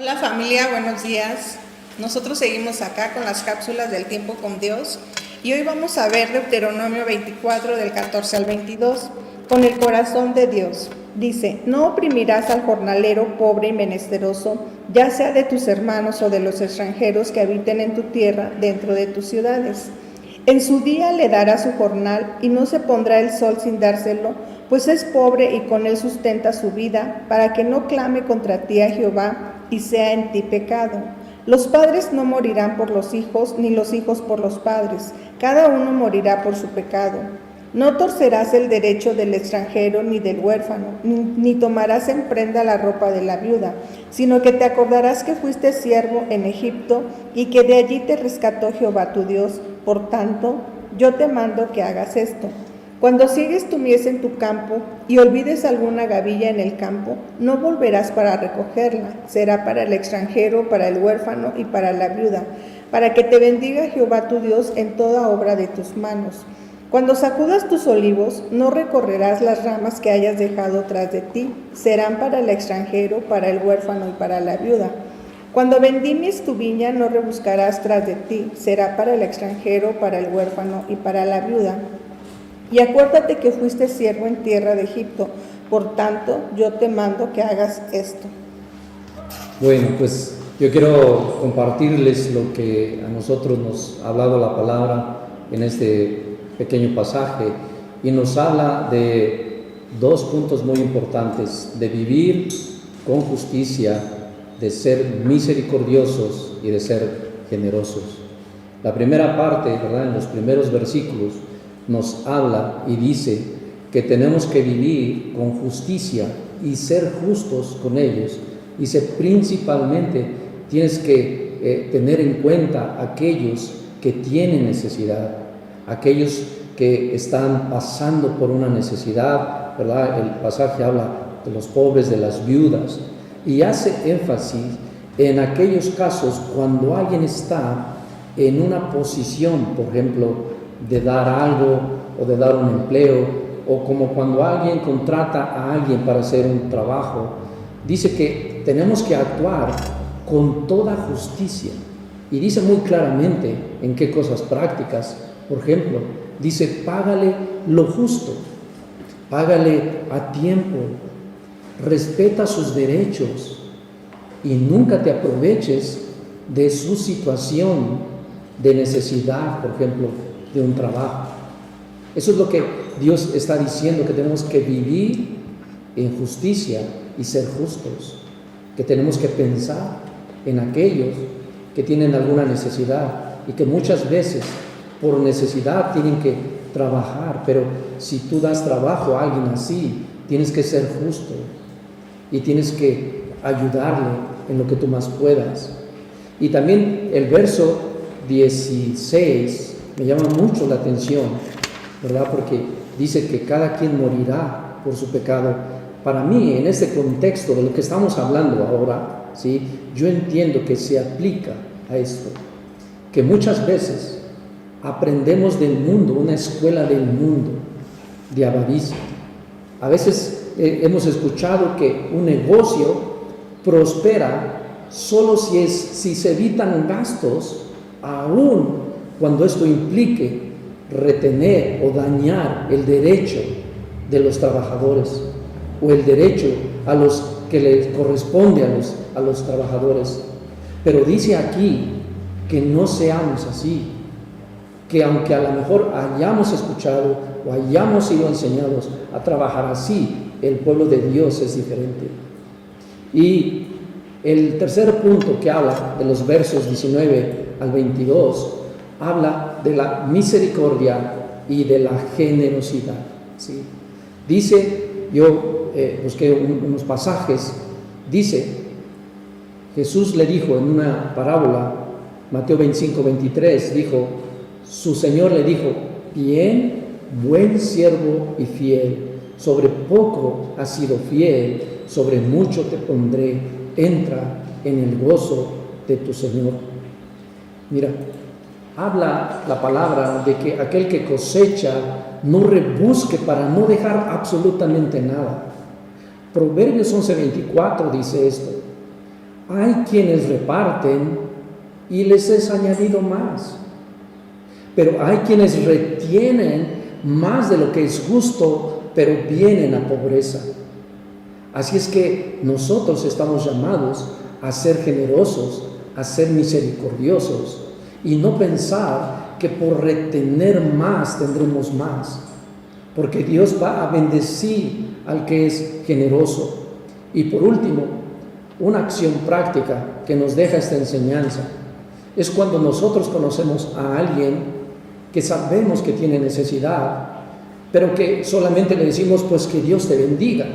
Hola familia, buenos días. Nosotros seguimos acá con las cápsulas del tiempo con Dios y hoy vamos a ver Deuteronomio 24 del 14 al 22 con el corazón de Dios. Dice, no oprimirás al jornalero pobre y menesteroso, ya sea de tus hermanos o de los extranjeros que habiten en tu tierra dentro de tus ciudades. En su día le dará su jornal y no se pondrá el sol sin dárselo, pues es pobre y con él sustenta su vida, para que no clame contra ti a Jehová y sea en ti pecado. Los padres no morirán por los hijos, ni los hijos por los padres, cada uno morirá por su pecado. No torcerás el derecho del extranjero ni del huérfano, ni tomarás en prenda la ropa de la viuda, sino que te acordarás que fuiste siervo en Egipto y que de allí te rescató Jehová tu Dios. Por tanto, yo te mando que hagas esto. Cuando sigues tu mies en tu campo y olvides alguna gavilla en el campo, no volverás para recogerla. Será para el extranjero, para el huérfano y para la viuda, para que te bendiga Jehová tu Dios en toda obra de tus manos. Cuando sacudas tus olivos, no recorrerás las ramas que hayas dejado tras de ti. Serán para el extranjero, para el huérfano y para la viuda. Cuando vendimies tu viña, no rebuscarás tras de ti. Será para el extranjero, para el huérfano y para la viuda. Y acuérdate que fuiste siervo en tierra de Egipto, por tanto, yo te mando que hagas esto. Bueno, pues yo quiero compartirles lo que a nosotros nos ha hablado la palabra en este pequeño pasaje, y nos habla de dos puntos muy importantes: de vivir con justicia, de ser misericordiosos y de ser generosos. La primera parte, ¿verdad?, en los primeros versículos, nos habla y dice que tenemos que vivir con justicia y ser justos con ellos. Dice, principalmente tienes que tener en cuenta aquellos que tienen necesidad, aquellos que están pasando por una necesidad, ¿verdad? El pasaje habla de los pobres, de las viudas, y hace énfasis en aquellos casos cuando alguien está en una posición, por ejemplo, de dar algo o de dar un empleo, o como cuando alguien contrata a alguien para hacer un trabajo. Dice que tenemos que actuar con toda justicia, y dice muy claramente en qué cosas prácticas. Por ejemplo, dice, págale lo justo, págale a tiempo, respeta sus derechos y nunca te aproveches de su situación de necesidad, por ejemplo, de un trabajo. Eso es lo que Dios está diciendo, que tenemos que vivir en justicia y ser justos, que tenemos que pensar en aquellos que tienen alguna necesidad y que muchas veces por necesidad tienen que trabajar, pero si tú das trabajo a alguien así, tienes que ser justo y tienes que ayudarle en lo que tú más puedas. Y también el verso 16 me llama mucho la atención, ¿verdad? Porque dice que cada quien morirá por su pecado. Para mí, en este contexto de lo que estamos hablando ahora, ¿sí?, yo entiendo que se aplica a esto, que muchas veces aprendemos del mundo, una escuela del mundo, de avaricia. A veces hemos escuchado que un negocio prospera solo si se evitan gastos, aún cuando esto implique retener o dañar el derecho de los trabajadores o el derecho a los que les corresponde a los trabajadores. Pero dice aquí que no seamos así, que aunque a lo mejor hayamos escuchado o hayamos sido enseñados a trabajar así, el pueblo de Dios es diferente. Y el tercer punto que habla de los versos 19 al 22 habla de la misericordia y de la generosidad, ¿sí? Dice, yo busqué unos pasajes, dice, Jesús le dijo en una parábola, Mateo 25, 23, dijo, su Señor le dijo, bien, buen siervo y fiel, sobre poco has sido fiel, sobre mucho te pondré, entra en el gozo de tu Señor. Mira, habla la palabra de que aquel que cosecha no rebusque para no dejar absolutamente nada. Proverbios 11:24 dice esto: Hay quienes reparten y les es añadido más. Pero hay quienes retienen más de lo que es justo, pero vienen a pobreza. Así es que nosotros estamos llamados a ser generosos, a ser misericordiosos y no pensar que por retener más tendremos más, porque Dios va a bendecir al que es generoso. Y por último, una acción práctica que nos deja esta enseñanza es cuando nosotros conocemos a alguien que sabemos que tiene necesidad, pero que solamente le decimos pues que Dios te bendiga.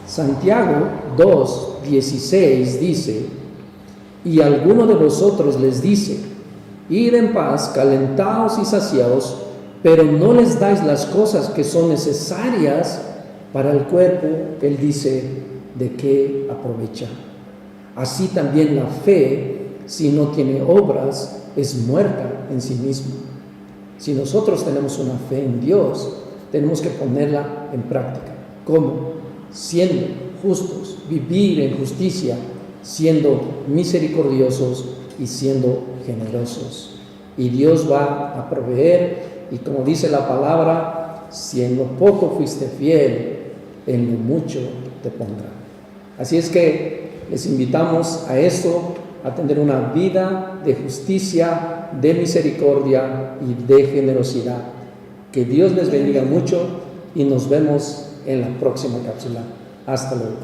Santiago 2:16 dice: y alguno de vosotros les dice, id en paz, calentaos y saciaos, pero no les dais las cosas que son necesarias para el cuerpo. Él dice, ¿de qué aprovecha? Así también la fe, si no tiene obras, es muerta en sí misma. Si nosotros tenemos una fe en Dios, tenemos que ponerla en práctica. ¿Cómo? Siendo justos, vivir en justicia, siendo misericordiosos y siendo generosos. Y Dios va a proveer, y como dice la palabra, si en lo poco fuiste fiel, en lo mucho te pondrá. Así es que les invitamos a esto, a tener una vida de justicia, de misericordia y de generosidad. Que Dios les bendiga mucho y nos vemos en la próxima cápsula. Hasta luego.